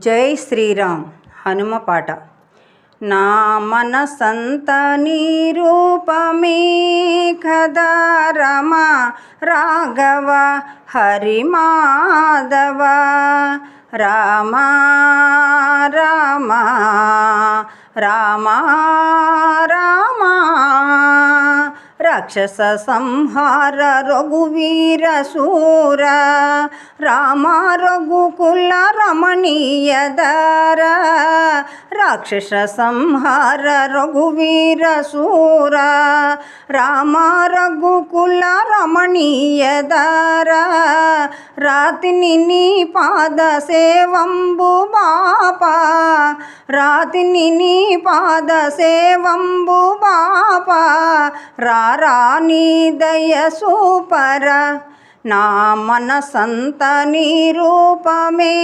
జై శ్రీరామ్ హనుమ పాట. నా మనసంత నీ రూపమే కదా రమ రాఘవ హరి మాధవ రామ రామ రామ రామ రాక్షస సంహార రఘువీర శూర రామ రఘుకుల రమణీయధర రాక్షస సంహార రఘువీర శూర రామ రఘుకుల రమణీయధర రాతిని నీ పాద సేవంబు బాపా రాతిని నీ పాద సేవంబు బాపా రాణి దయ సూపర నా మనసంత నీ రూపమే